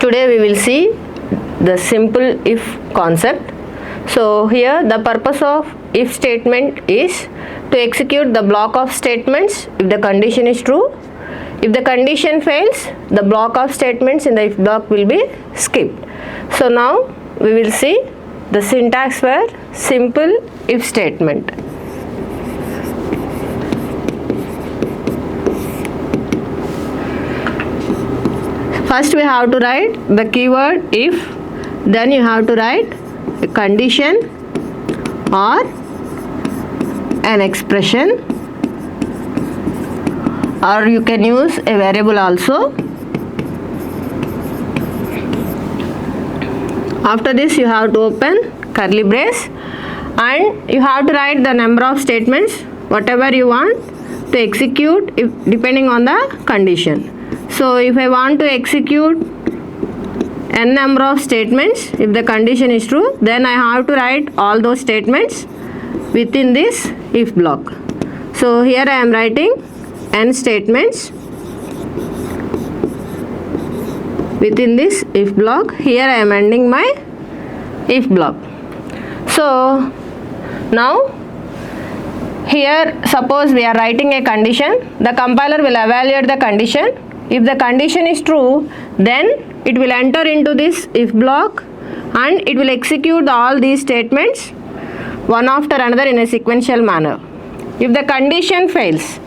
Today we will see the simple if concept. So here the purpose of if statement is to execute the block of statements if the condition is true. If the condition fails, the block of statements in the if block will be skipped. So now we will see the syntax for simple if statement. First we have to write the keyword if, then you have to write a condition or an expression, or you can use a variable also. After this you have to open curly brace and you have to write the number of statements whatever you want to execute if depending on the condition. So if I want to execute n number of statements if the condition is true, then I have to write all those statements within this if block. So here I am writing n statements within this if block. Here I am ending my if block. So now here suppose we are writing a condition, the compiler will evaluate the condition. If the condition is true, then it will enter into this if block and it will execute all these statements one after another in a sequential manner. If the condition fails,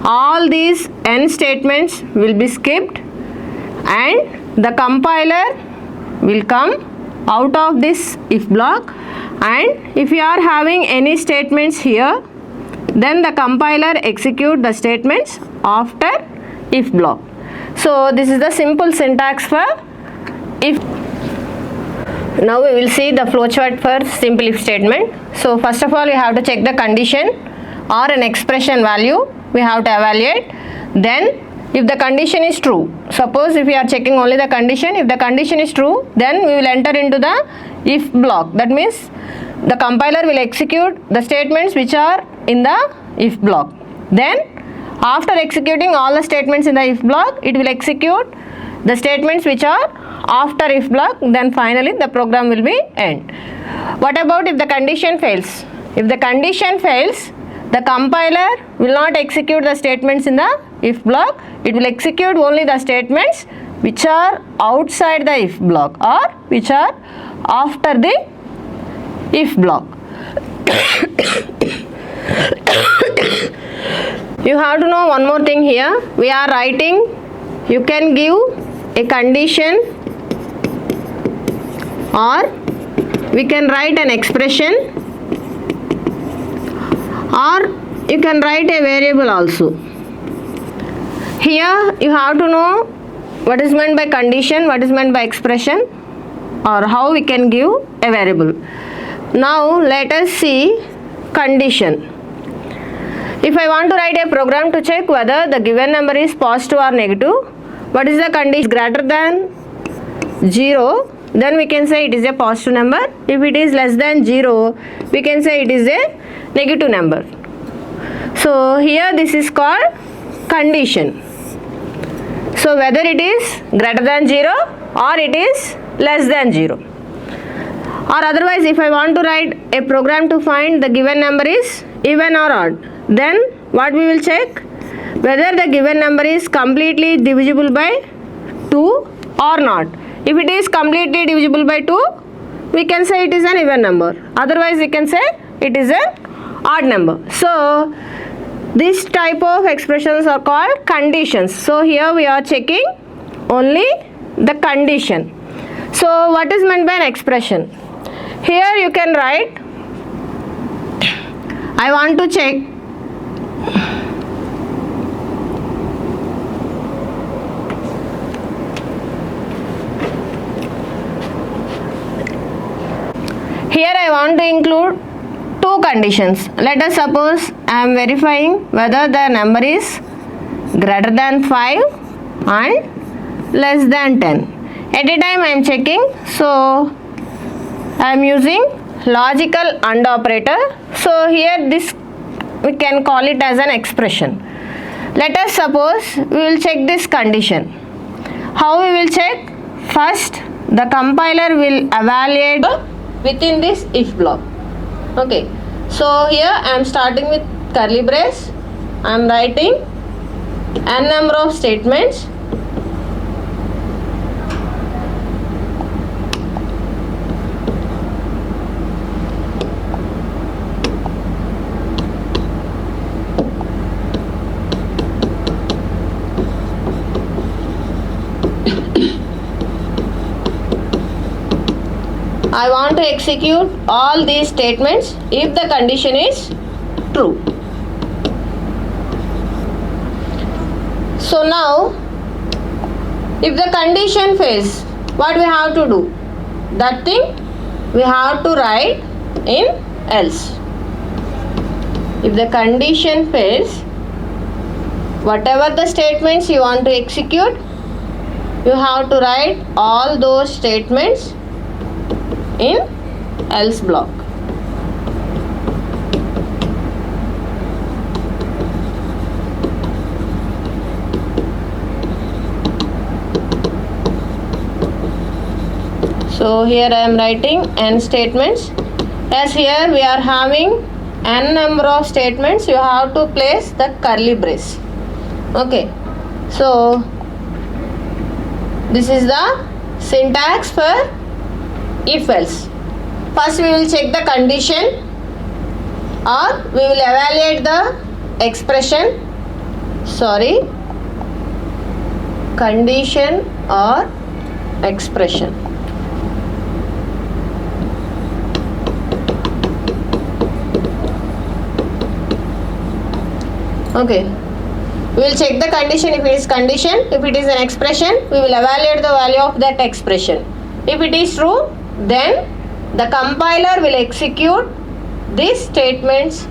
all these n statements will be skipped and the compiler will come out of this if block, and if you are having any statements here, then the compiler execute the statements after if block. So this is the simple syntax for if. Now we will see the flowchart for simple if statement. So first of all we have to check the condition or an expression value we have to evaluate. Then if the condition is true, suppose if we are checking only the condition, if the condition is true, then we will enter into the if block. That means the compiler will execute the statements which are in the if block. Then after executing all the statements in the if block, it will execute the statements which are after if block, then finally the program will be end. What about if the condition fails? If the condition fails, the compiler will not execute the statements in the if block, it will execute only the statements which are outside the if block or which are after the if block. You have to know one more thing here. We are writing, you can give a condition or we can write an expression or you can write a variable also. Here you have to know what is meant by condition, what is meant by expression, or how we can give a variable. Now let us see condition. If I want to write a program to check whether the given number is positive or negative, what is the condition? Greater than 0, then we can say it is a positive number. If it is less than 0, we can say it is a negative number. So here this is called condition. So whether it is greater than 0 or it is less than 0. Or otherwise if I want to write a program to find the given number is even or odd, then what we will check? Whether the given number is completely divisible by 2 or not. If it is completely divisible by 2, we can say it is an even number. Otherwise we can say it is an odd number. So this type of expressions are called conditions. So here we are checking only the condition. So what is meant by an expression? Here you can write, I want to check here I want to include two conditions. Let us suppose I am verifying whether the number is greater than 5 and less than 10. At a time I am checking, so I am using logical AND operator. So here this we can call it as an expression. Let us suppose we will check this condition. How we will check? first the compiler will evaluate within this if block. Okay, so here I am starting with curly brace. I am writing n number of statements. I want to execute all these statements if the condition is true. So now, if the condition fails, what we have to do? That thing we have to write in else. If the condition fails, whatever the statements you want to execute, you have to write all those statements in else block. So here I am writing n statements. As here we are having n number of statements, you have to place the curly brace. Okay, so this is the syntax for if else. First we will check the condition, or we will evaluate the expression, condition or expression. Okay, we will check the condition. If it is condition, if it is an expression, we will evaluate the value of that expression. If it is true, then the compiler will execute these statements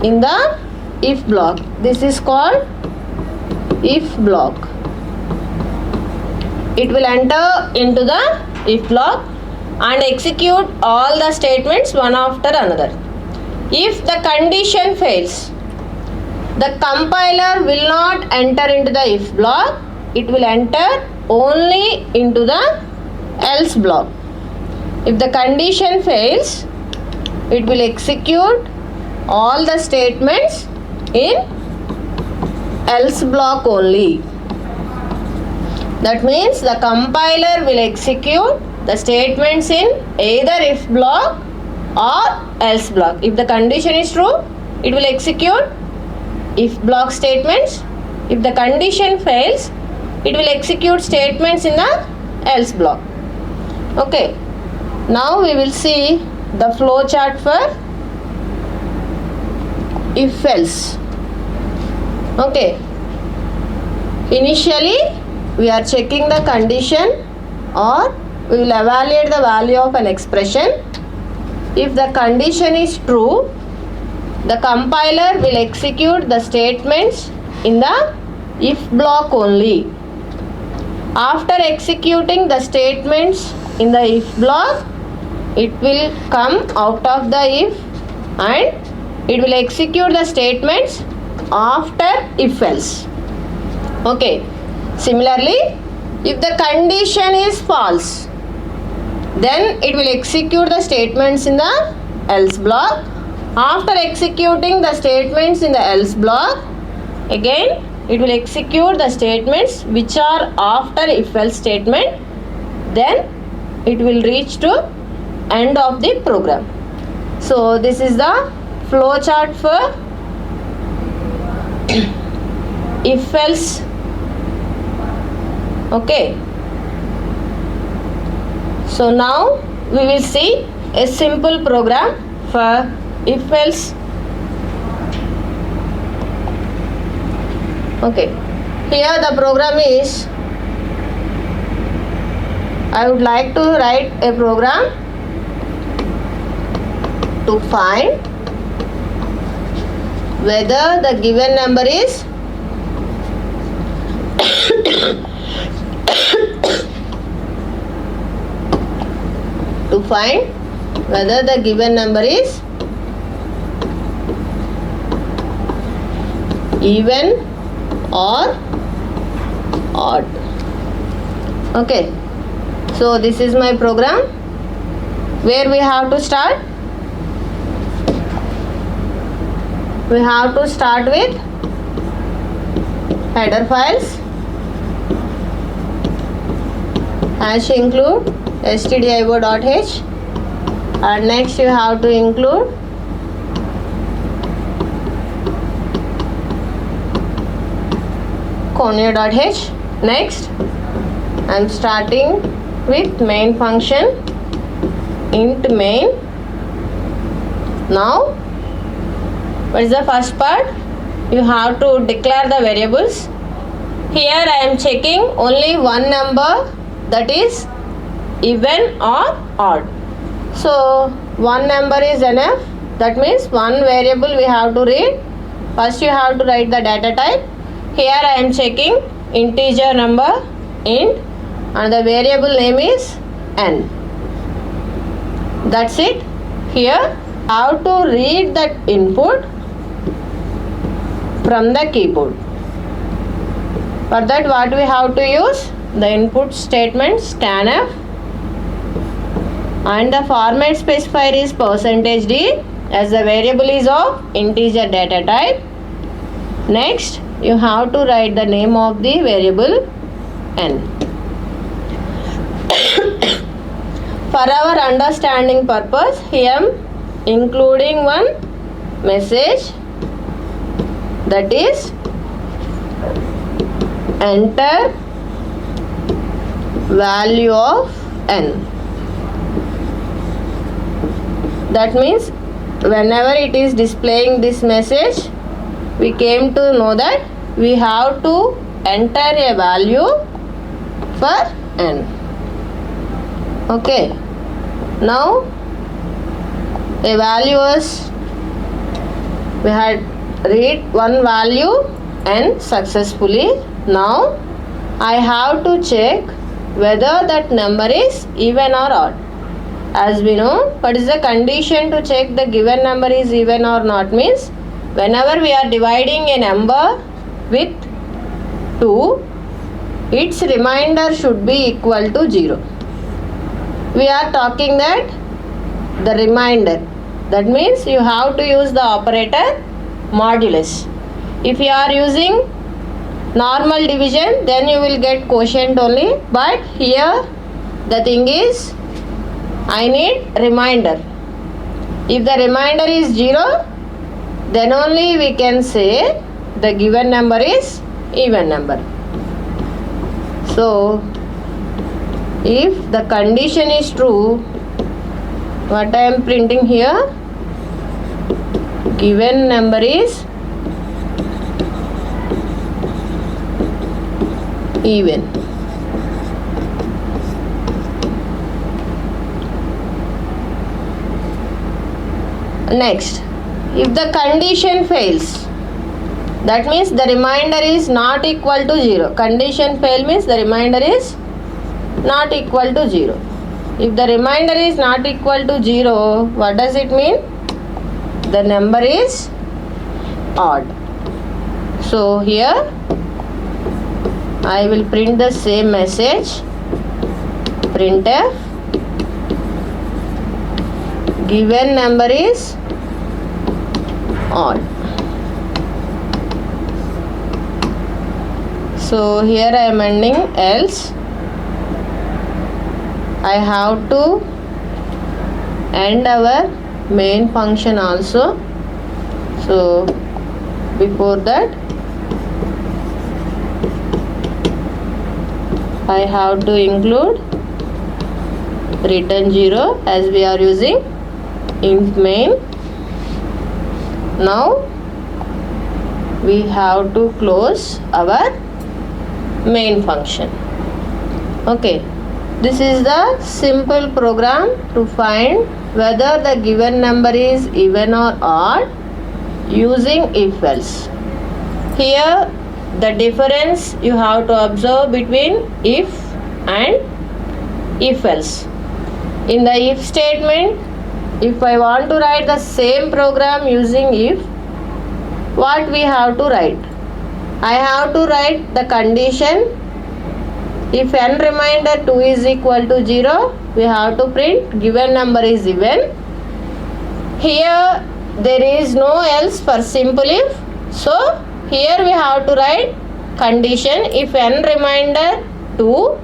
in the if block. This is called if block. It will enter into the if block and execute all the statements one after another. If the condition fails, the compiler will not enter into the if block. It will enter only into the else block. If the condition fails, it will execute all the statements in else block only. That means the compiler will execute the statements in either if block or else block. If the condition is true, it will execute if block statements. If the condition fails, it will execute statements in the else block. Okay, now we will see the flow chart for if else. Okay, initially we are checking the condition, or we will evaluate the value of an expression. If the condition is true, the compiler will execute the statements in the if block only. After executing the statements in the if block, it will come out of the if and it will execute the statements after if else. Okay, similarly, if the condition is false, then it will execute the statements in the else block. After executing the statements in the else block, again it will execute the statements which are after if else statement. Then it will reach to end of the program. So this is the flow chart for if else. Okay, so now we will see a simple program for if else. Okay, here the program is, I would like to write a program to find whether the given number is to find whether the given number is even or odd. Okay, So this is my program where we have to start. We have to start with header files, hash include stdio.h, and next you have to include conio.h. Next I am starting with main function, int main. Now what is the first part? You have to declare the variables. Here I am checking only one number, that is even or odd. So one number is enough. That means one variable we have to read. First you have to write the data type. Here I am checking integer number int and the variable name is n. That's it. Here how to read that input from the keyboard. For that what we have to use? The input statement scanf, and the format specifier is %d as the variable is of integer data type. Next you have to write the name of the variable n. For our understanding purpose, here I am including one message, that is enter value of n. That means whenever it is displaying this message, we came to know that we have to enter a value for n. Okay, now a value is, we had read one value n successfully. Now I have to check whether that number is even or odd. As we know, what is the condition to check the given number is even or not? Means whenever we are dividing a number with 2, its remainder should be equal to 0. We are talking that the remainder, that means you have to use the operator modulus. If you are using normal division, then you will get quotient only, but here the thing is I need remainder. If the remainder is 0, then only we can say the given number is even number. So if the condition is true, what I am printing here, given number is even. Next, if the condition fails, that means the remainder is not equal to 0. Condition fail means the remainder is not equal to 0. If the remainder is not equal to 0, what does it mean? The number is odd. So here I will print the same message, printf given number is odd. So here I am ending else. I have to end our main function also. So before that I have to include return 0 as we are using int main. Now we have to close our main function. Okay, this is the simple program to find whether the given number is even or odd using if else. Here the difference you have to observe between if and if else. In the if statement, if I want to write the same program using if, what we have to write? I have to write the condition If n remainder 2 is equal to 0, we have to print given number is even. Here there is no else for simple if. So here we have to write condition. If n remainder 2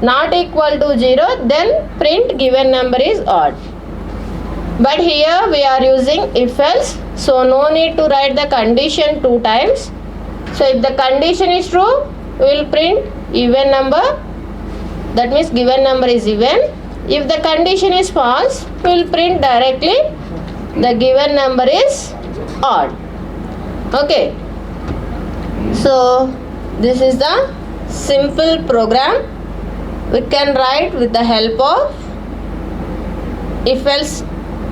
not equal to 0, then print given number is odd. But here we are using if else, so no need to write the condition 2 times. So if the condition is true, we will print even number, that means given number is even. If the condition is false, we will print directly the given number is odd. Okay, so this is the simple program we can write with the help of if else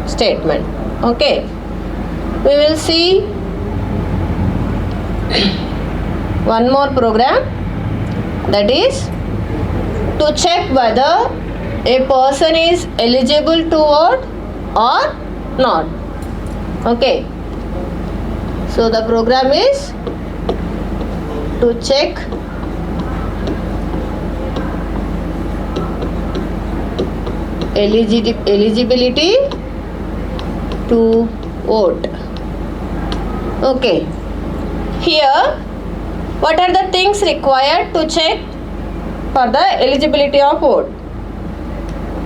statement. Okay, we will see one more program, that is to check whether a person is eligible to vote or not. Okay, so the program is to check eligibility to vote. Okay, here what are the things required to check for the eligibility of vote?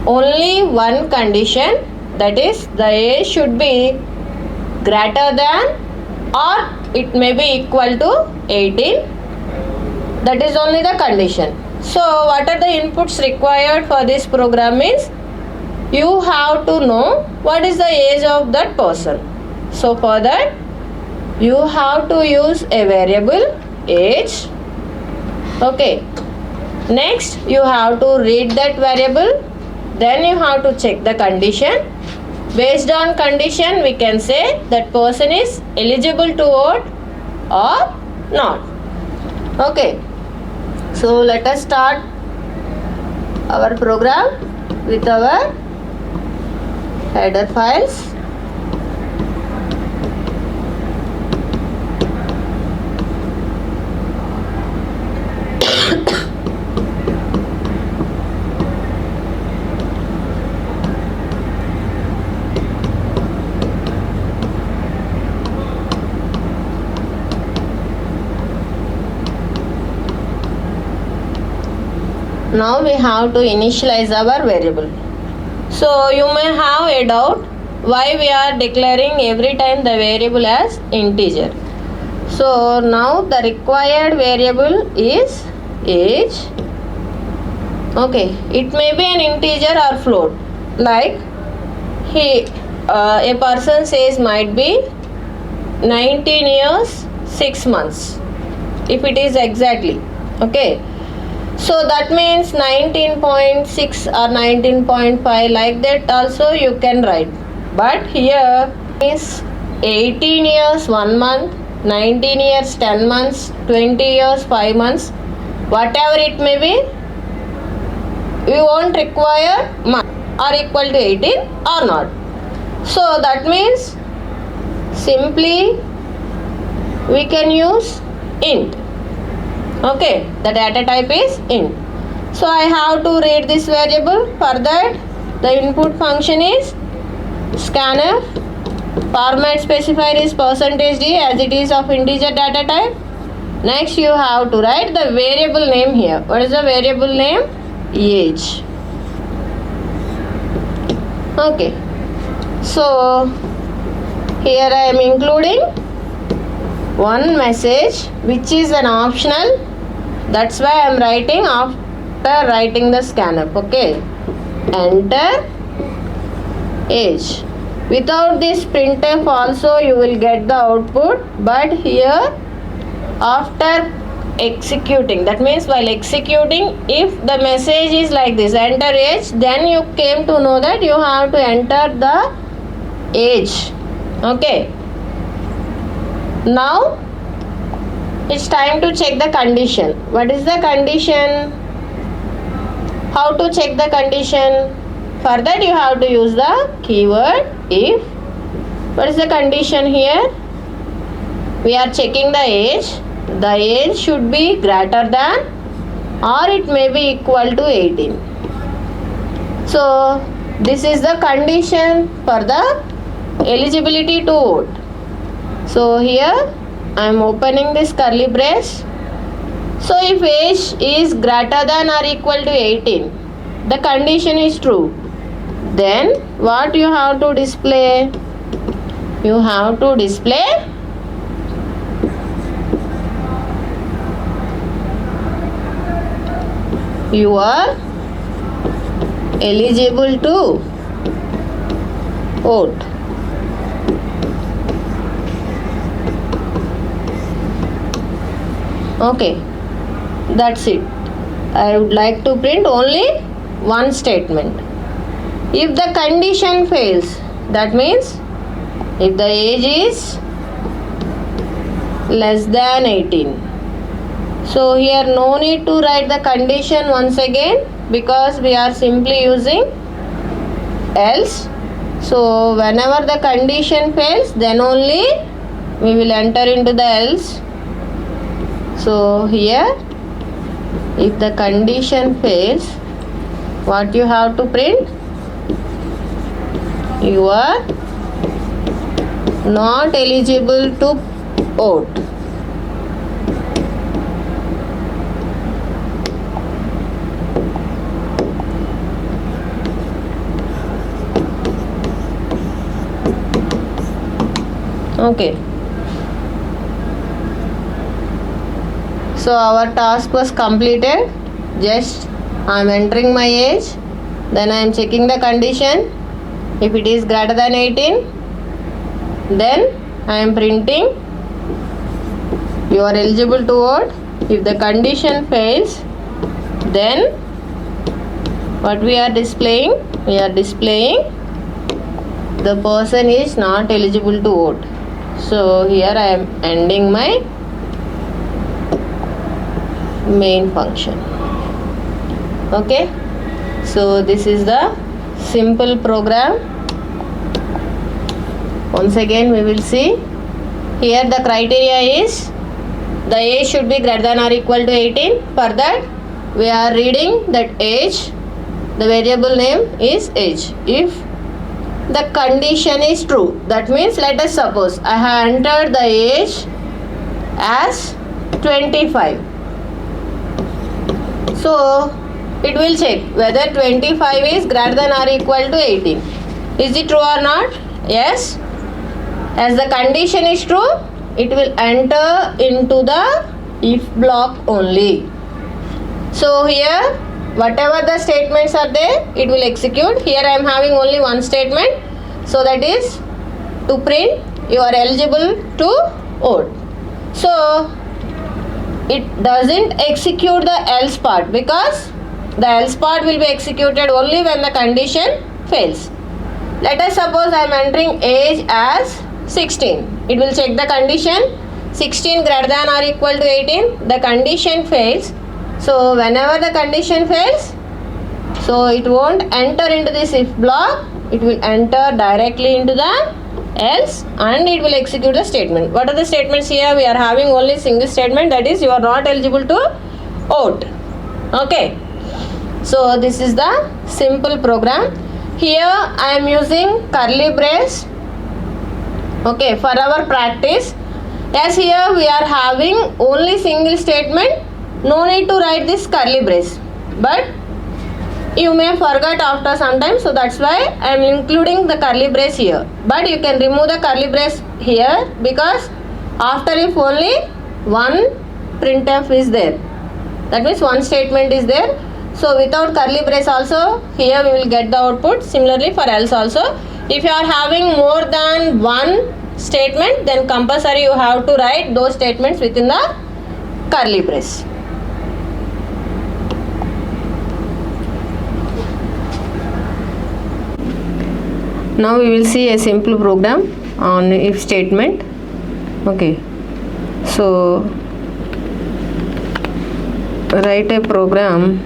Only one condition, that is the age should be greater than or it may be equal to 18. That is only the condition. So what are the inputs required for this program is, you have to know what is the age of that person. So for that you have to use a variable age. Okay, next you have to read that variable, then you have to check the condition. Based on condition we can say that person is eligible to vote or not. Okay, so let us start our program with our header files. Now we have to initialize our variable. So you may have a doubt why we are declaring every time the variable as integer. So now the required variable is age. Okay, it may be an integer or float. Like a person says might be 19 years 6 months, if it is exactly. Okay, so that means 19.6 or 19.5, like that also you can write. But here is 18 years 1 month, 19 years 10 months, 20 years 5 months, whatever it may be, we won't require month or equal to 18 or not. So that means simply we can use int. Okay, the data type is int. So I have to read this variable. For that the input function is scanf. Format specifier is %d as it is of integer data type. Next you have to write the variable name here. What is the variable name? Age. Okay, so here I am including one message which is an optional. That's why I am writing after writing the scanf. Okay, enter age. Without this printf also you will get the output, but here after executing, that means while executing, if the message is like this, enter age, then you came to know that you have to enter the age. Okay, now it's time to check the condition. What is the condition? How to check the condition? For that you have to use the keyword if. What is the condition here? We are checking the age. The age should be greater than or it may be equal to 18. So this is the condition for the eligibility to vote. So here I am opening this curly brace. So if age is greater than or equal to 18, the condition is true. Then what you have to display? You have to display you are eligible to vote. Okay, that's it. I would like to print only one statement. If the condition fails, that means if the age is less than 18. So here no need to write the condition once again because we are simply using else. So whenever the condition fails, then only we will enter into the else. So here if the condition fails, what you have to print? You are not eligible to vote. Okay. So our task was completed. Just I am entering my age, then I am checking the condition. If it is greater than 18, then I am printing you are eligible to vote. If the condition fails, then what we are displaying? We are displaying the person is not eligible to vote. So here I am ending my main function. Okay, so this is the simple program. Once again we will see. Here the criteria is the age should be greater than or equal to 18. For that we are reading that age, the variable name is age. If the condition is true, that means let us suppose I have entered the age as 25. So it will check whether 25 is greater than or equal to 18. Is it true or not? Yes. As the condition is true, it will enter into the if block only. So here whatever the statements are there, it will execute. Here I am having only one statement. So that is to print you are eligible to vote. So it doesn't execute the else part because the else part will be executed only when the condition fails. Let us suppose I am entering age as 16. It will check the condition 16 greater than or equal to 18. The condition fails. So whenever the condition fails, so it won't enter into this if block. It will enter directly into the else and it will execute the statement. What are the statements here? We are having only single statement, that is you are not eligible to vote. Okay. So this is the simple program. Here I am using curly brace. Okay, for our practice. As here we are having only single statement, no need to write this curly brace. But you may forget after some time, so that's why I am including the curly brace here. But you can remove the curly brace here because after if only one printf is there, that means one statement is there. So without curly brace also here we will get the output. Similarly for else also, if you are having more than one statement, then compulsory you have to write those statements within the curly brace. Now we will see a simple program on if statement. Okay, so write a program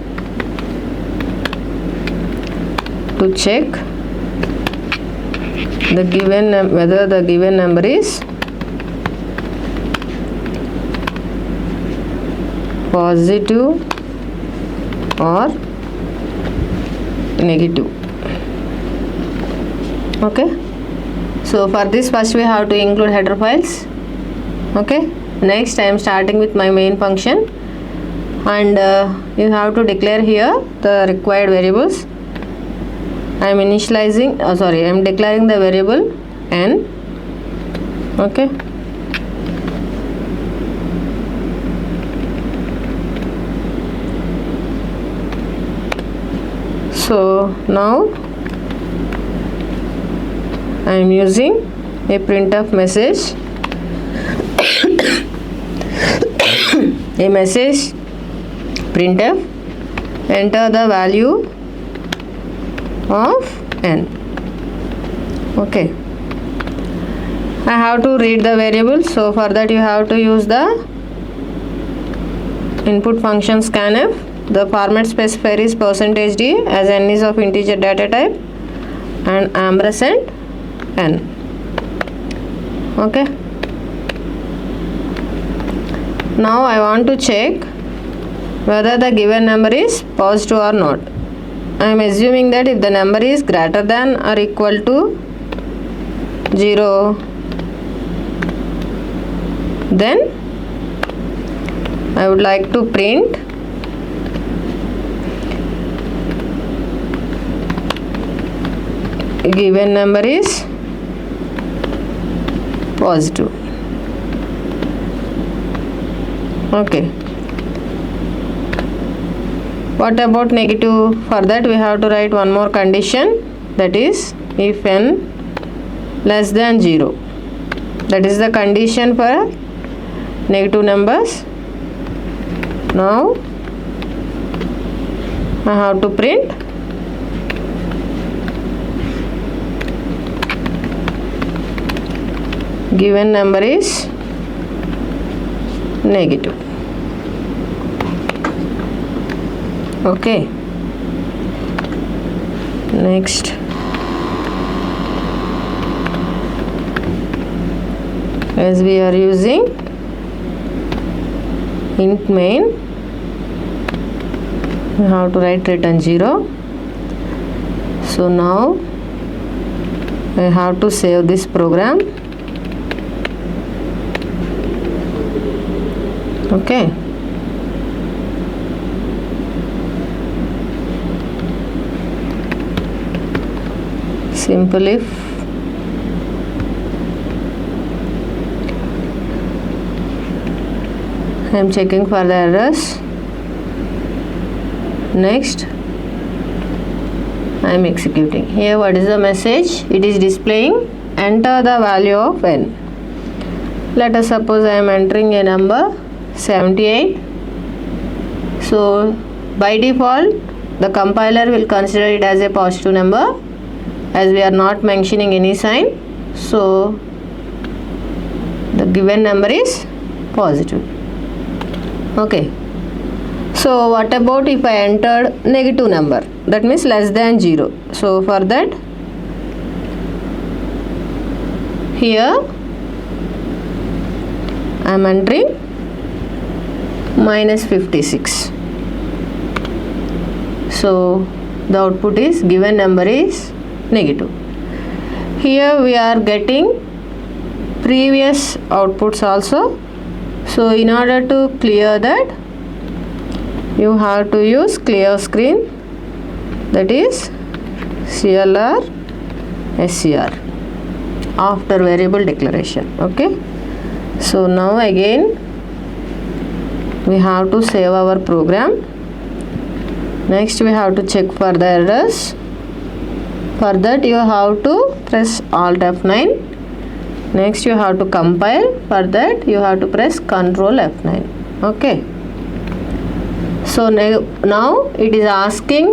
to check the given whether the given number is positive or negative. Okay, so for this first we have to include header files. Okay, next I am starting with my main function, and you have to declare here the required variables. I am initializing, I am declaring the variable n. Okay, so now I am using a printf message, a message printf, enter the value of n. Okay, I have to read the variable, so for that you have to use the input function scanf. The format specifier is %d as n is of integer data type, and ampersand n. Okay, now I want to check whether the given number is positive or not. I am assuming that if the number is greater than or equal to 0, then I would like to print given number is positive. Okay, what about negative? For that we have to write one more condition, that is if n less than 0. That is the condition for negative numbers. Now I have to print given number is negative. Okay, next as we are using int main, we have to write return 0. So now I have to save this program. Okay, simple if I am checking for the errors. Next I am executing. Here what is the message? It is displaying enter the value of n. Let us suppose I am entering a number 78. So by default the compiler will consider it as a positive number, as we are not mentioning any sign, so the given number is positive. Okay, so what about if I entered negative number, that means less than 0? So for that here I am entering -56. So the output is given number is negative. Here we are getting previous outputs also. So in order to clear that, you have to use clear screen, that is CLR SCR after variable declaration. Okay, so now again we have to save our program. Next we have to check for the errors. For that you have to press Alt F9. Next you have to compile. For that you have to press Ctrl F9. Okay, so now it is asking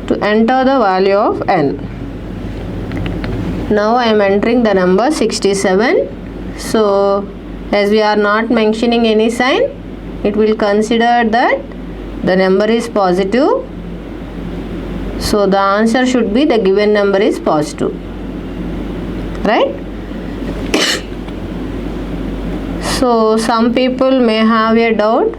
to enter the value of n. Now I am entering the number 67. So as we are not mentioning any sign, it will consider that the number is positive. So the answer should be the given number is positive, right? So some people may have a doubt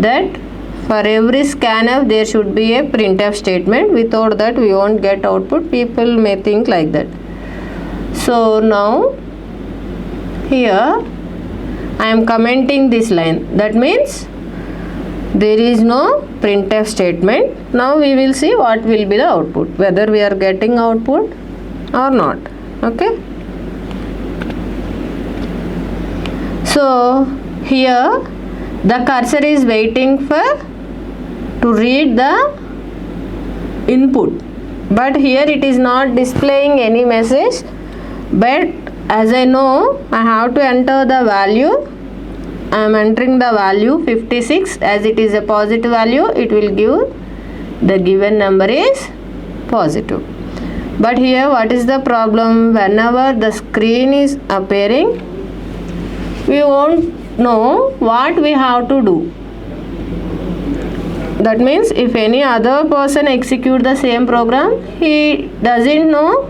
that For every scanf there should be a printf statement. Without that we won't get output. People may think like that. So now here I am commenting this line. That means there is no printf statement. Now we will see what will be the output, whether we are getting output or not. Okay. So here the cursor is waiting for to read the input, but here it is not displaying any message. But as I know, I have to enter the value. I am entering the value 56. As it is a positive value, it will give the given number is positive. But here what is the problem? Whenever the screen is appearing, we won't know what we have to do. That means if any other person execute the same program, he doesn't know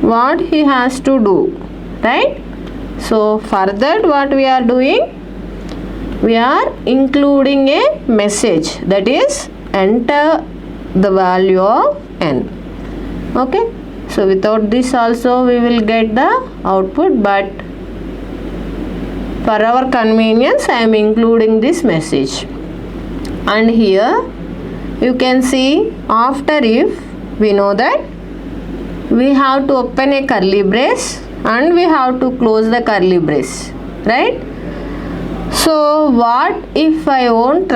what he has to do, right? So for that, what we are doing, we are including a message, that is enter the value of n. Okay, so without this also we will get the output, but for our convenience I am including this message. And here you can see after if, we know that we have to open a curly brace and we have to close the curly brace, right? So what if I won't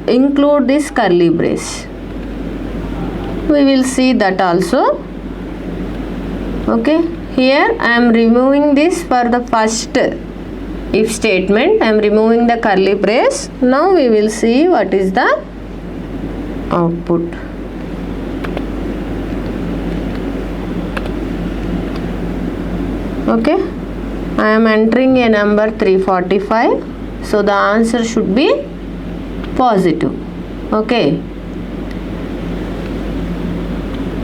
include this curly brace? We will see that also. Okay, here I am removing this for the first if statement. I am removing the curly brace. Now we will see what is the output. Okay, I am entering a number 345. So the answer should be positive. Okay.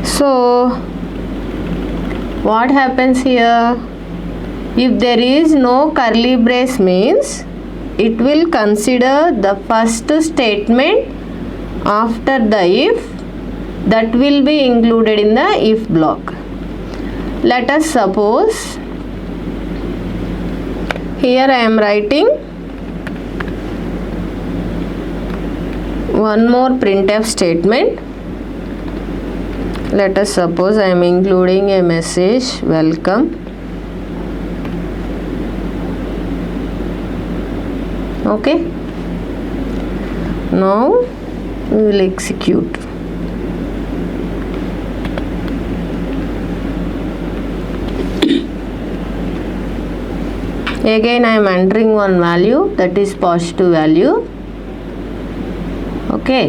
So what happens here? If there is no curly brace means it will consider the first statement after the if, that will be included in the if block. Let us suppose here I am writing one more printf statement. Let us suppose I am including a message welcome. Okay, now we will execute. Again I am entering one value, that is positive value. Okay.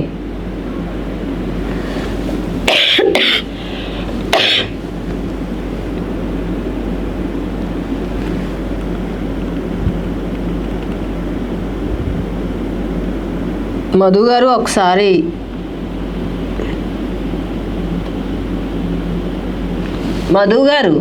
Madhu గారు ఒకసారి మధు గారు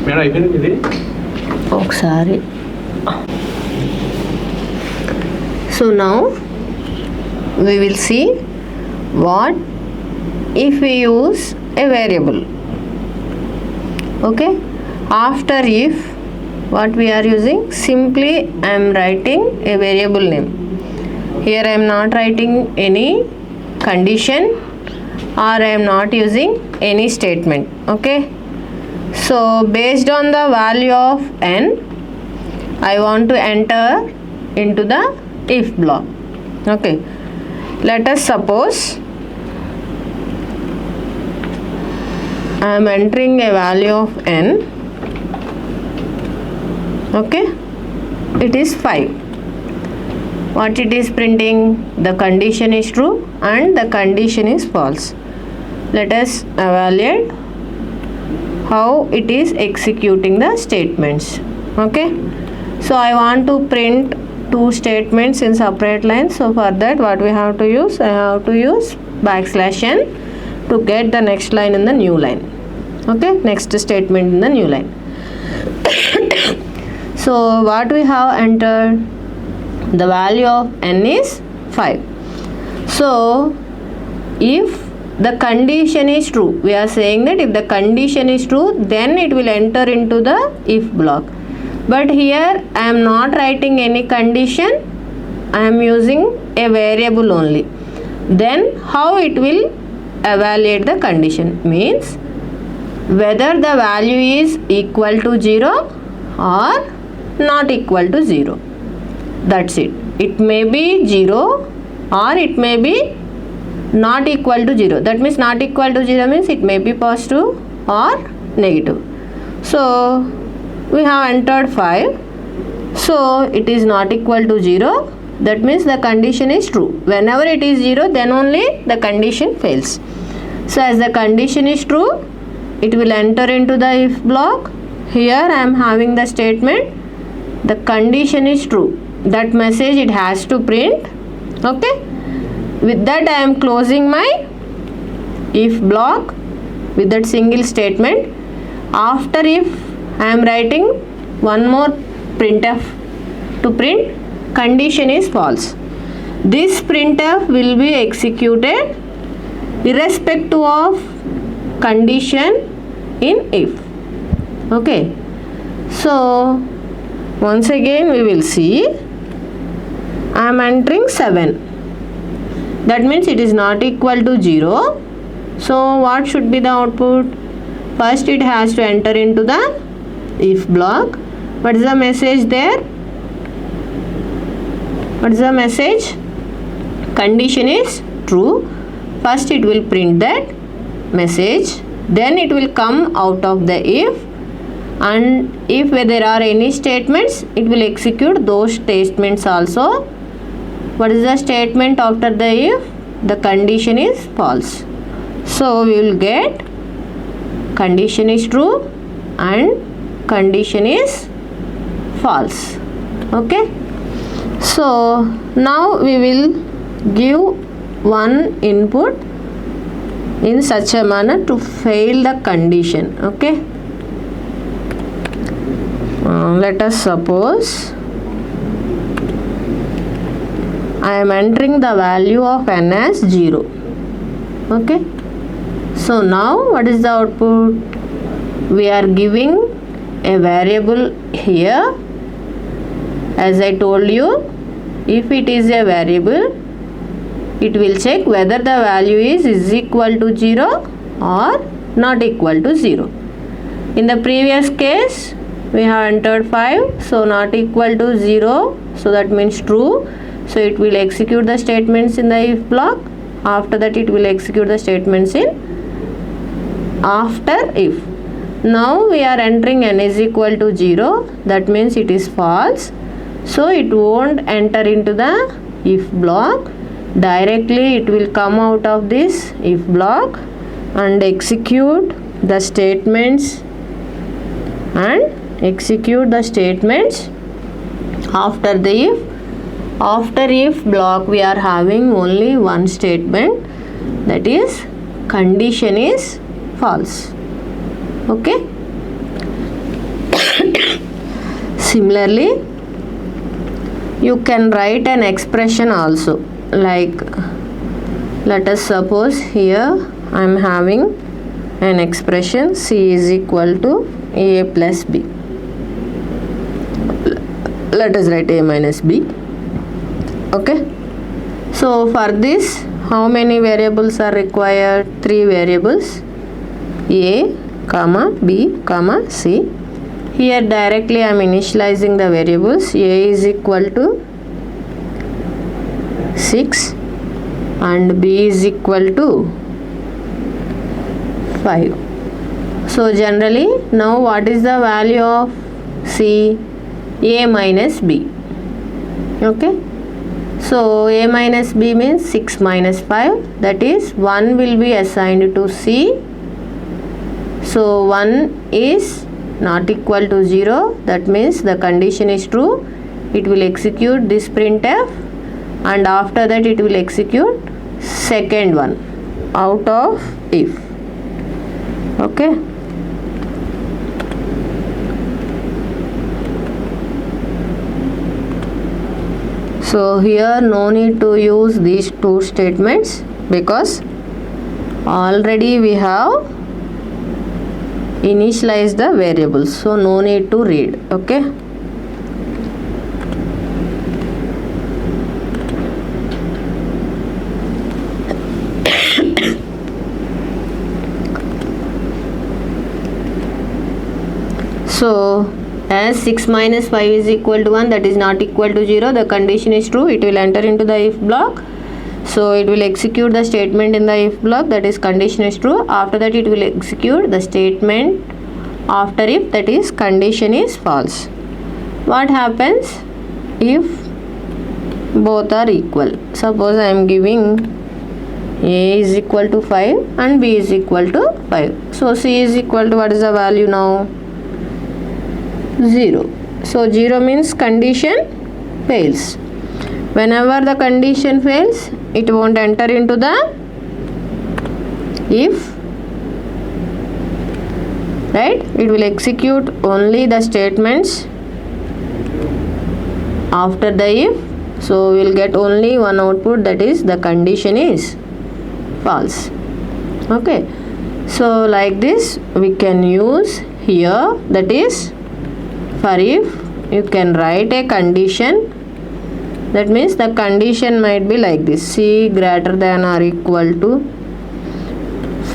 madam అయిపోయింది ఇది ఒకసారి. So now we will see what if we use a variable. Okay, after if what we are using, simply I am writing a variable name. Here I am not writing any condition or I am not using any statement. Okay, so based on the value of n, I want to enter into the if block. Okay, let us suppose I am entering a value of n. Okay, it is 5. What it is printing? The condition is true and the condition is false. Let us evaluate how it is executing the statements. Okay, so I want to print two statements in separate lines. So for that, what we have to use? I have to use \n to get the next line in the new line. Okay, next statement in the new line. So what we have entered, the value of n is 5. So if the condition is true, we are saying that if the condition is true, then it will enter into the if block. But here I am not writing any condition, I am using a variable only. Then how it will evaluate the condition? Means whether the value is equal to 0 or not equal to 0. That's it. It may be 0 or it may be not equal to 0. That means not equal to 0 means it may be positive or negative. So we have entered 5. So it is not equal to 0. That means the condition is true. Whenever it is 0, then only the condition fails. So as the condition is true, it will enter into the if block. Here I am having the statement, the condition is true. That message it has to print. Okay, with that I am closing my if block with that single statement. After if I am writing one more printf to print condition is false. This printf will be executed irrespective of condition in if. Okay, so once again we will see I am entering 7. That means it is not equal to 0. So what should be the output? First it has to enter into the if block. What is the message there? What is the message? Condition is true. First it will print that message, then it will come out of the if, and if there are any statements, it will execute those statements also. What is the statement after the if? The condition is false. So we will get condition is true and condition is false. Okay, so now we will give one input in such a manner to fail the condition. Okay, let us suppose I am entering the value of n as 0. Okay, so now what is the output? We are giving a variable here. As I told you, if it is a variable, it will check whether the value is equal to 0 or not equal to 0. In the previous case we have entered 5, so not equal to 0, so that means true. So it will execute the statements in the if block. After that it will execute the statements in after if. Now we are entering n is equal to 0, that means it is false. So it won't enter into the if block. Directly it will come out of this if block and execute the statements and execute the statements after the if. After if block we are having only one statement, that is condition is false. Okay. Similarly, you can write an expression also, like let us suppose here I am having an expression c is equal to a plus b. Let us write a minus b. Okay. So for this, how many variables are required? 3 variables, a, comma, b, comma, c. Here directly I am initializing the variables. A is equal to 6 and b is equal to 5. So generally, now what is the value of c? A minus b. Okay. So a minus b means 6 minus 5, that is 1 will be assigned to c. So 1 is not equal to 0, that means the condition is true. It will execute this printf, and after that it will execute second one out of if. Okay. So here no need to use these 2 statements because already we have initialize the variables, so no need to read. Okay. So as 6 minus 5 is equal to 1, that is not equal to 0, the condition is true, it will enter into the if block. So it will execute the statement in the if block, that is condition is true. After that it will execute the statement after if, that is condition is false. What happens if both are equal? Suppose I am giving a is equal to 5 and b is equal to 5. So c is equal to, what is the value now? 0. So 0 means condition fails. Whenever the condition fails, it won't enter into the if, right? It will execute only the statements after the if. So we will get only one output, that is the condition is false. Okay. So like this we can use here, that is for if you can write a condition. That means the condition might be like this: c greater than or equal to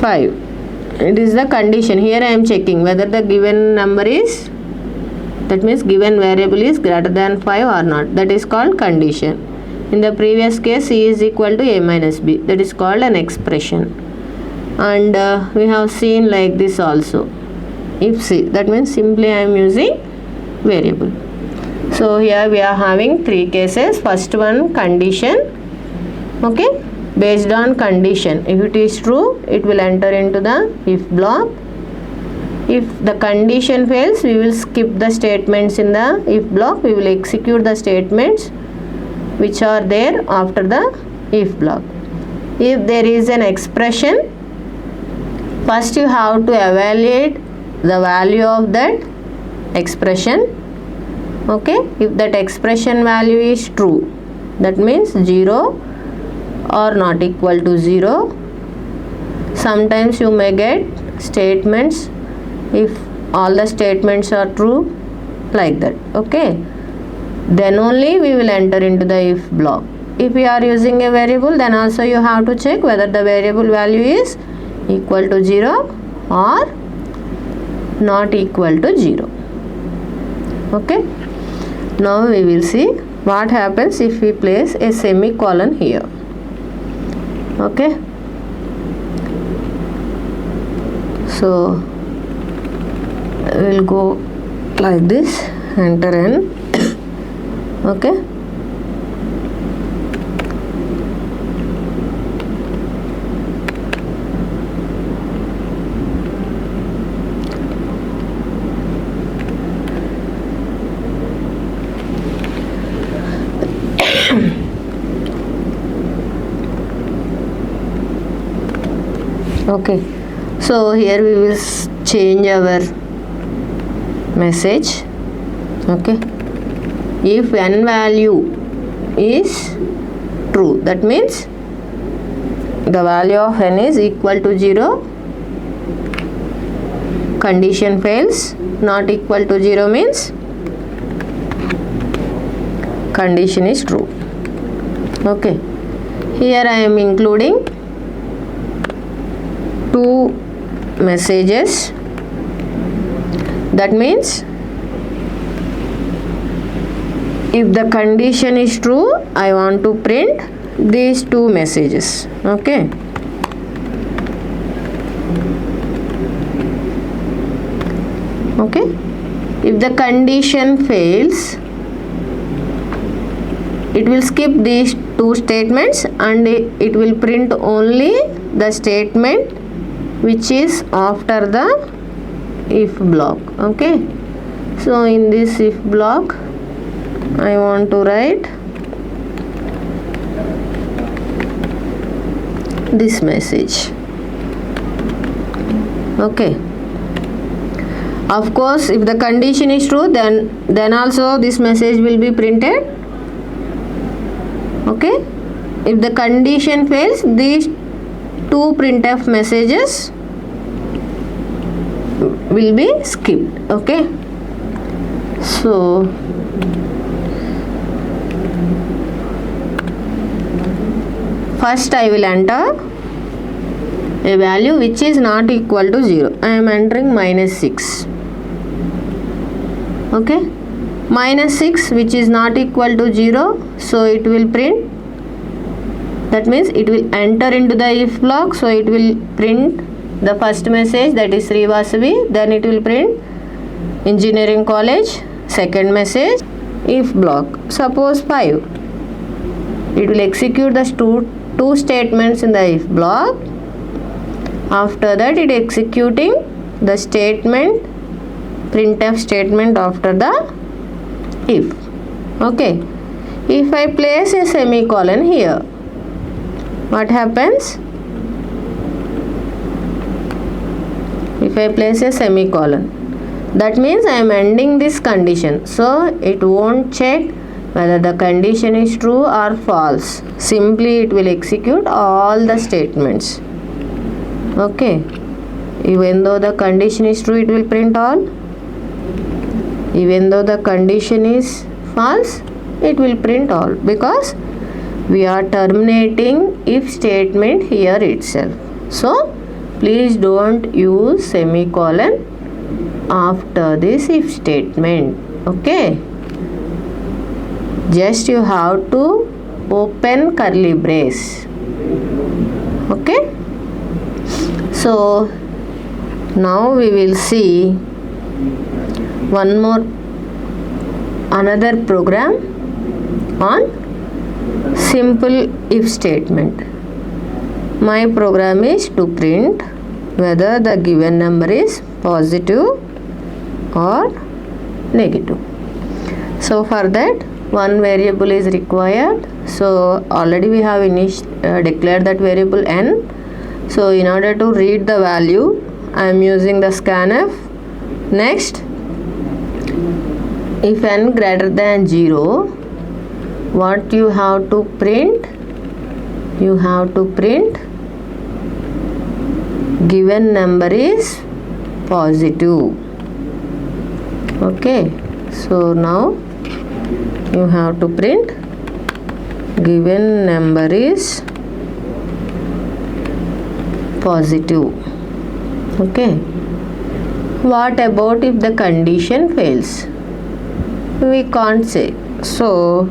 5. It is the condition. Here I am checking whether the given number is, that means given variable is greater than 5 or not. That is called condition. In the previous case, c is equal to a minus b. That is called an expression. And we have seen like this also. If c, that means simply I am using variable. So here we are having 3 cases. First one, condition. Okay, based on condition, if it is true, it will enter into the if block. If the condition fails, we will skip the statements in the if block. We will execute the statements which are there after the if block. If there is an expression, first you have to evaluate the value of that expression. Okay, if that expression value is true, that means 0 or not equal to 0. Sometimes you may get statements if all the statements are true, like that. Okay, then only we will enter into the if block. If we are using a variable, then also you have to check whether the variable value is equal to 0 or not equal to 0. Okay. Now we will see what happens if we place a semicolon here. Okay. So we will go like this, enter n. Okay. Okay, so here we will change our message. Okay, if n value is true, that means the value of n is equal to 0, condition fails. Not equal to 0 means condition is true. Okay, here I am including two messages. That means if the condition is true, I want to print these two messages. Okay, okay, if the condition fails, it will skip these two statements and it will print only the statement which is after the if block. Okay, so in this if block I want to write this message. Okay, of course if the condition is true, then also this message will be printed. Okay, if the condition fails, these two printf messages will be skipped. Okay, so first I will enter a value which is not equal to 0. I am entering -6. Okay, -6 which is not equal to 0, so it will print, that means it will enter into the if block, so it will print the first message, that is Srivasavi. Then it will print engineering college, second message, if block, suppose 5. It will execute the two statements in the if block. After that it executing the statement, printf statement after the if. Okay, if I place a semicolon here, what happens? If I place a semicolon, that means I am ending this condition, so it won't check whether the condition is true or false. Simply it will execute all the statements. Okay, even though the condition is true, it will print all. Even though the condition is false, it will print all, because we are terminating if statement here itself. So please don't use semicolon after this if statement. Okay, just you have to open curly brace. Okay, so now we will see another program on simple if statement. My program is to print whether the given number is positive or negative. So for that one variable is required. So already we have declared that variable n. So in order to read the value, I am using the scanf. Next, if n greater than 0, what you have to print? You have to print given number is positive. Okay, so now you have to print given number is positive. Okay, what about if the condition fails? We can't say. So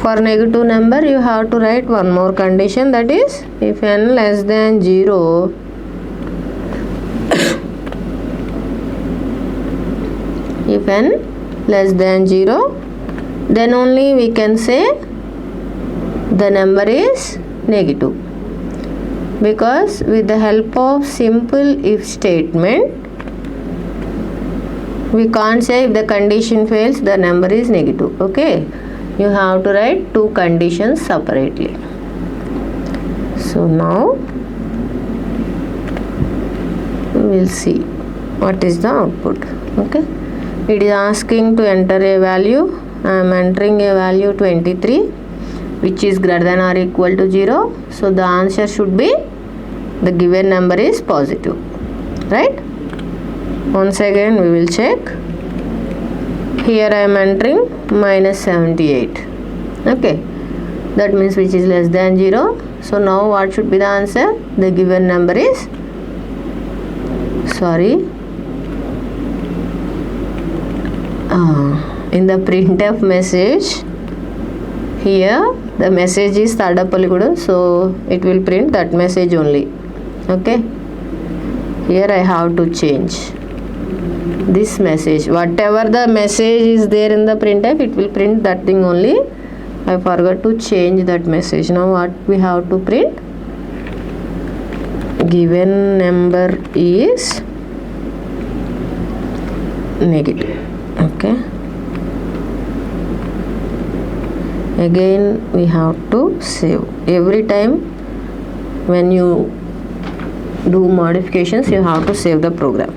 for negative number you have to write one more condition, that is if n less than 0, if n less than 0, then only we can say the number is negative, because with the help of simple if statement we can't say if the condition fails the number is negative. Okay, you have to write two conditions separately. So now we'll see what is the output. Okay, it is asking to enter a value. I am entering a value 23, which is greater than or equal to 0. So the answer should be the given number is positive, right? Once again we will check. Here I am entering minus 78. Okay, that means which is less than 0. So now what should be the answer? The given number is, in the printf message, here the message is Tadapaligudu, so it will print that message only. Okay, here I have to change this message. Whatever the message is there in the printf, it will print that thing only. I forgot to change that message. Now what we have to print? Given number is negative. Okay, again we have to save. Every time when you do modifications, you have to save the program.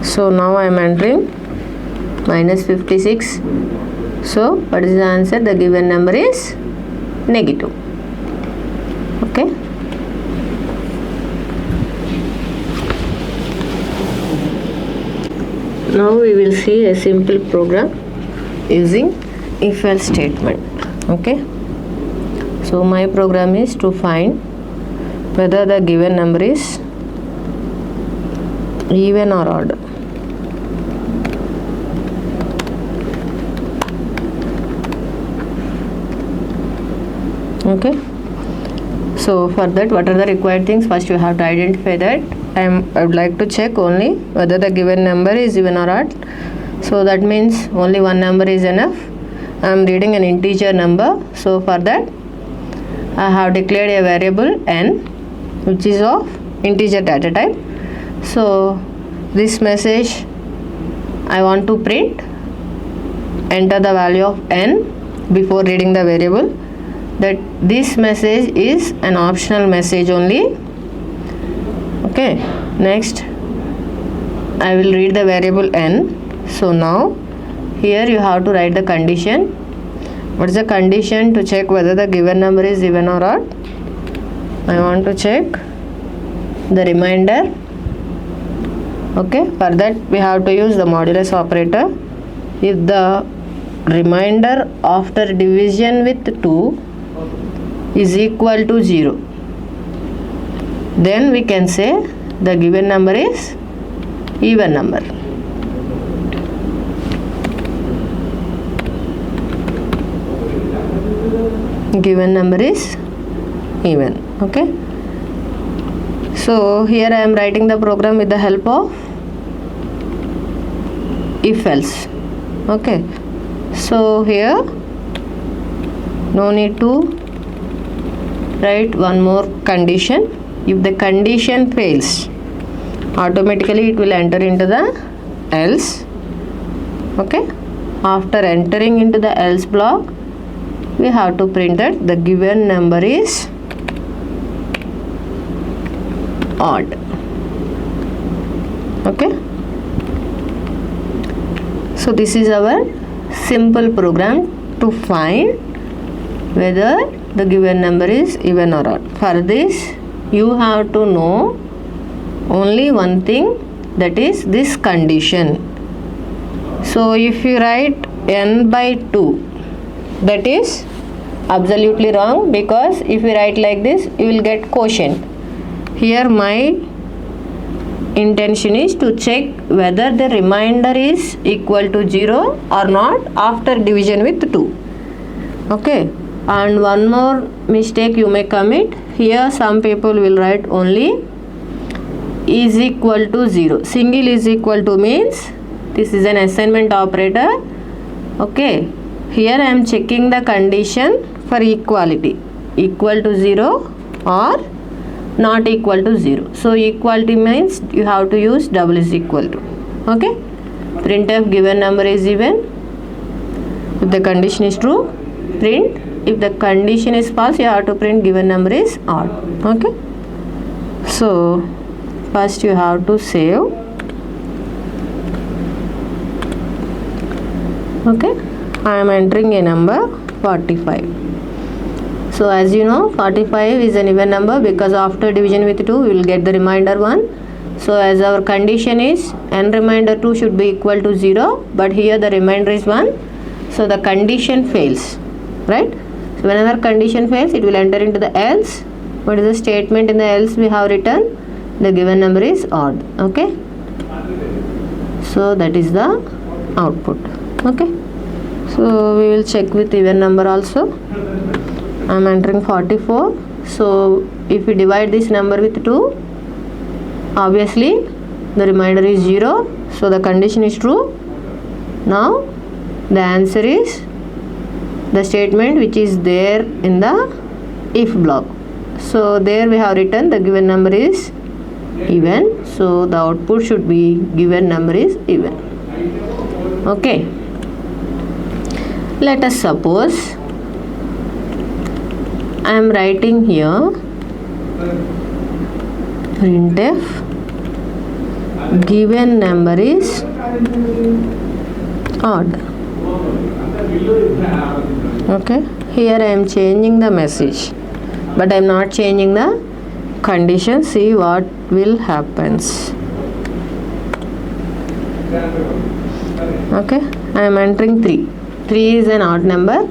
So now I am entering minus 56. So what is the answer? The given number is negative. Okay, now we will see a simple program using if-else statement. Okay, so my program is to find whether the given number is even or odd. Okay, so for that, what are the required things? First you have to identify that I would like to check only whether the given number is even or odd. So that means only one number is enough. I am reading an integer number, so for that I have declared a variable n, which is of integer data type. So this message I want to print, enter the value of n before reading the variable. That this message is an optional message only. Okay, next I will read the variable n. So now here you have to write the condition. What is the condition to check whether the given number is even or odd? I want to check the remainder. Okay, for that we have to use the modulus operator. If the remainder after division with 2 is equal to 0, then we can say the given number is even number. Given number is even. Okay, so here I am writing the program with the help of if else. Okay, so here no need to write one more condition. If the condition fails, automatically it will enter into the else. Okay, after entering into the else block, we have to print that the given number is odd. Okay, so this is our simple program to find whether the given number is even or odd. For this you have to know only one thing, that is this condition. So if you write n by 2, that is absolutely wrong, because if you write like this you will get quotient. Here my intention is to check whether the remainder is equal to 0 or not after division with 2. Okay, and one more mistake you may commit. Here some people will write only is equal to 0. Single is equal to means this is an assignment operator. Okay, here I am checking the condition for equality, equal to 0 or not equal to 0. So equality means you have to use double is equal to. Okay, printf given number is even. If the condition is true, print. If the condition is false, you have to print given number is odd. Okay, So first you have to save. Okay, I am entering a number 45. So as you know, 45 is an even number because after division with 2 we will get the remainder 1. So as our condition is n remainder 2 should be equal to 0, but here the remainder is 1. So the condition fails, right? So whenever condition fails, it will enter into the else. What is the statement in the else we have written? The given number is odd. Okay. So that is the output. Okay. So we will check with even number also. I am entering 44. So if we divide this number with 2, obviously the remainder is 0. So the condition is true. Now the answer is the statement which is there in the if block. So there we have written the given number is even. So the output should be given number is even. Okay. Let us suppose I am writing here printf given number is odd. Okay, here I am changing the message, but I am not changing the condition. See what will happens. Okay, I am entering 3. 3 is an odd number,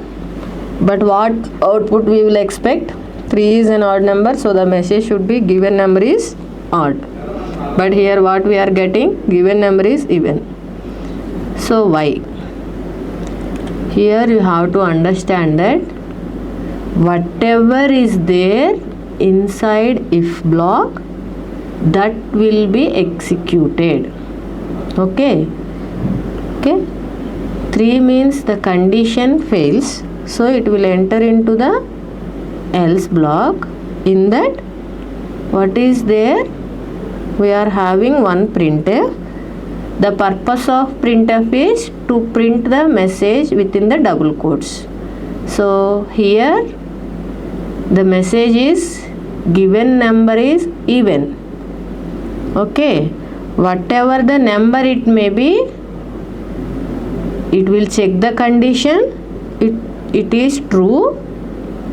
but what output we will expect? 3 is an odd number, so the message should be given number is odd. But here what we are getting? Given number is even. So why? Here you have to understand that whatever is there inside if block, that will be executed. Okay. Okay. 3 means the condition fails, so it will enter into the else block. In that, what is there? We are having one printf. The purpose of printf is to print the message within the double quotes. So here the message is given number is even. Okay, whatever the number it may be, it will check the condition. It is true,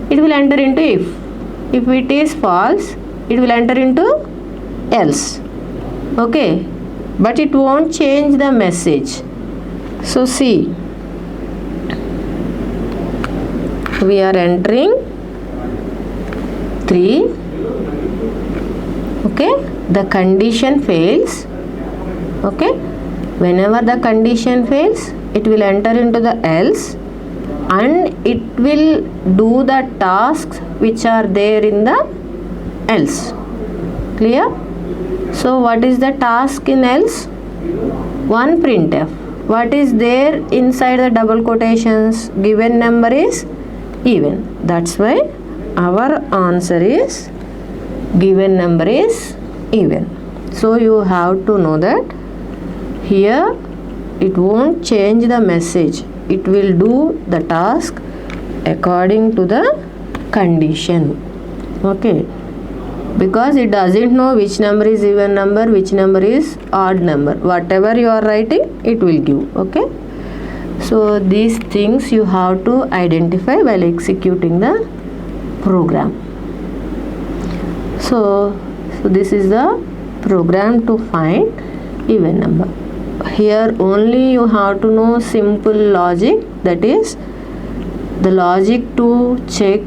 it will enter into if it is false, it will enter into else. Okay, but it won't change the message. So see, we are entering 3. Okay, the condition fails. Okay, whenever the condition fails, it will enter into the else and it will do the tasks which are there in the else. Clear? So what is the task in else? One printf. What is there inside the double quotations? Given number is even. That's why our answer is given number is even. So you have to know that here it won't change the message. It will do the task according to the condition. Okay, because it doesn't know which number is even number, which number is odd number. Whatever you are writing, it will give. Okay, so these things you have to identify while executing the program. So this is the program to find even number. Here only you have to know simple logic, that is the logic to check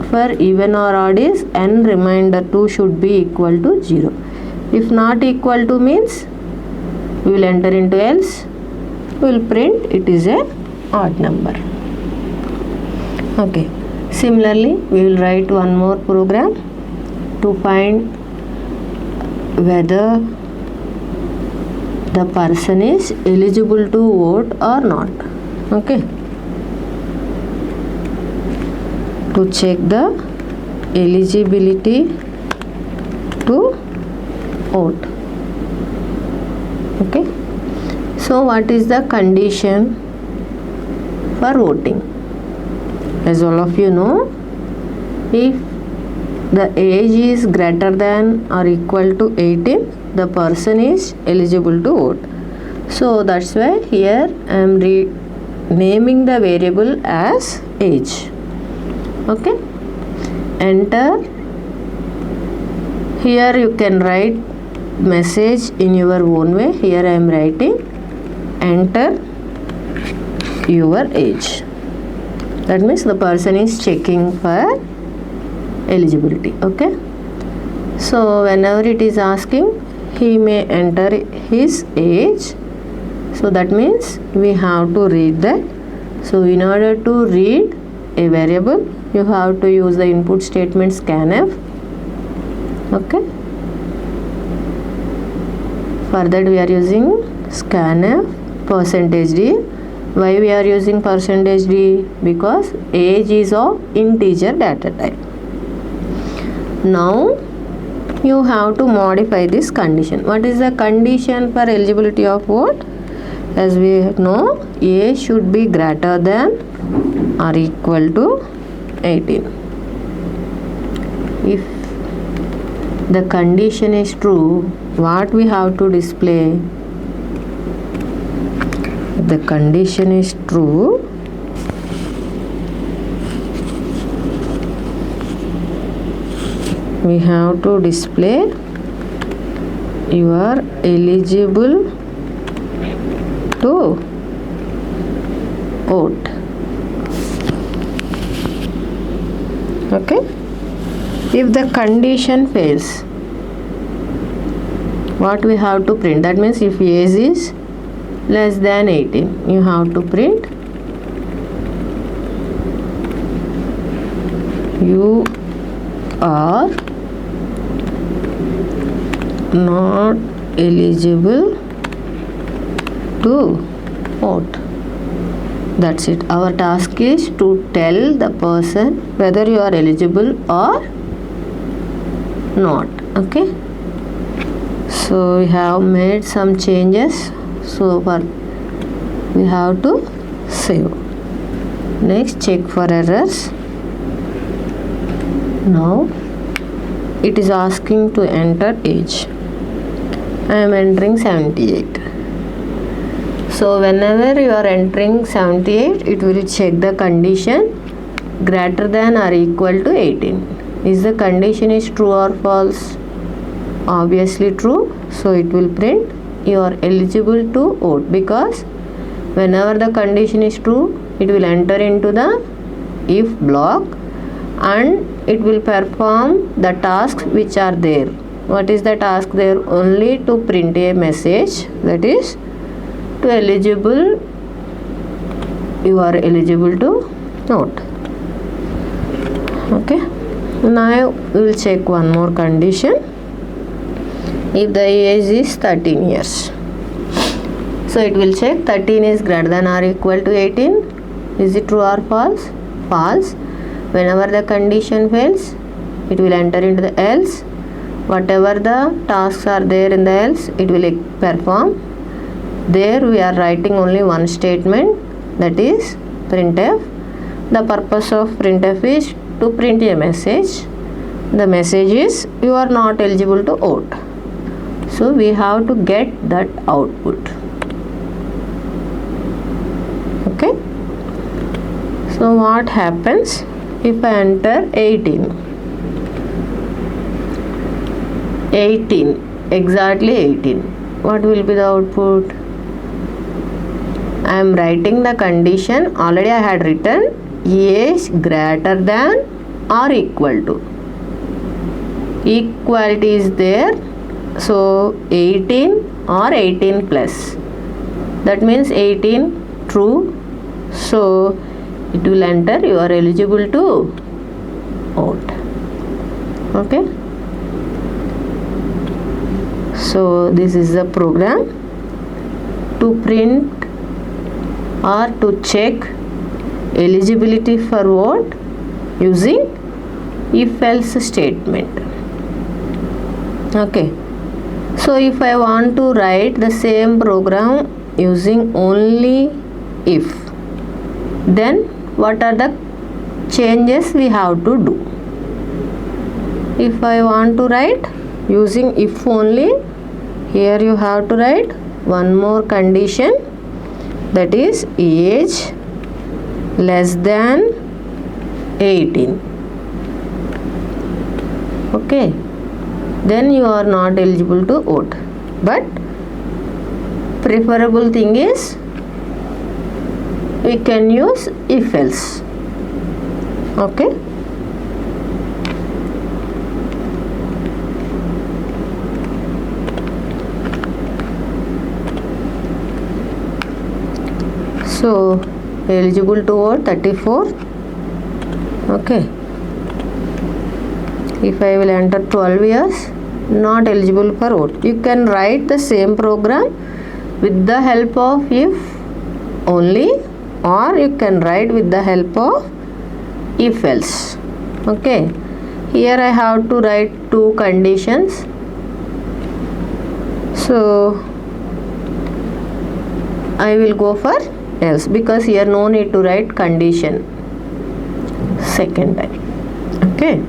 for even or odd is n remainder 2 should be equal to 0. If not equal to means we will enter into else, we will print it is a odd number. Okay, similarly we will write one more program to find whether the person is eligible to vote or not. Okay, to check the eligibility to vote. Okay, so what is the condition for voting? As all of you know, if the age is greater than or equal to 18, the person is eligible to vote. So that's why here I am naming the variable as age. Okay, enter. Here you can write message in your own way. Here I am writing enter your age. That means the person is checking for eligibility. Okay, so whenever it is asking, he may enter his age. So that means we have to read that. So in order to read a variable, you have to use the input statement scanf. Okay, for that we are using scanf %d. Why we are using %d? Because age is of integer data type. Now you have to modify this condition. What is the condition for eligibility of vote? As we know, age should be greater than or equal to 18. If the condition is true, what we have to display? If the condition is true, we have to display you are eligible to vote. Okay, if the condition fails, what we have to print? That means if age is less than 18, you have to print you are not eligible to vote. That's it. Our task is to tell the person whether you are eligible or not. Okay, so we have made some changes, so we have to save. Next, check for errors. Now it is asking to enter age. I am entering 78. So whenever you are entering 78, it will check the condition greater than or equal to 18. Is the condition is true or false? Obviously true. So it will print you are eligible to vote, because whenever the condition is true, it will enter into the if block and it will perform the tasks which are there. What is the task there? Only to print a message, that is to eligible, you are eligible to vote. Okay, now we will check one more condition. If the age is 13 years, so it will check 13 is greater than or equal to 18. Is it true or false? False. Whenever the condition fails, it will enter into the else. Whatever the tasks are there in the else, it will perform. There we are writing only one statement, that is printf. The purpose of printf is to print a message. The message is you are not eligible to vote. So we have to get that output. Okay, so what happens if I enter 18, exactly 18, what will be the output? I am writing the condition. Already I had written age greater than or equal to. Equality is there, so 18 or 18 plus. That means 18 true, so it will enter you are eligible to vote. Okay, so this is the program to print or to check eligibility for vote using if else statement. Okay, so if I want to write the same program using only if, then what are the changes we have to do? If I want to write using if only, here you have to write one more condition, that is age less than 18. Okay, then you are not eligible to vote, but preferable thing is we can use if else. Okay, so eligible to vote 34. Okay, if I will enter 12 years, not eligible for vote. You can write the same program with the help of if only, or you can write with the help of if else. Okay, here I have to write two conditions. So I will go for else, because here no need to write condition second time. Okay.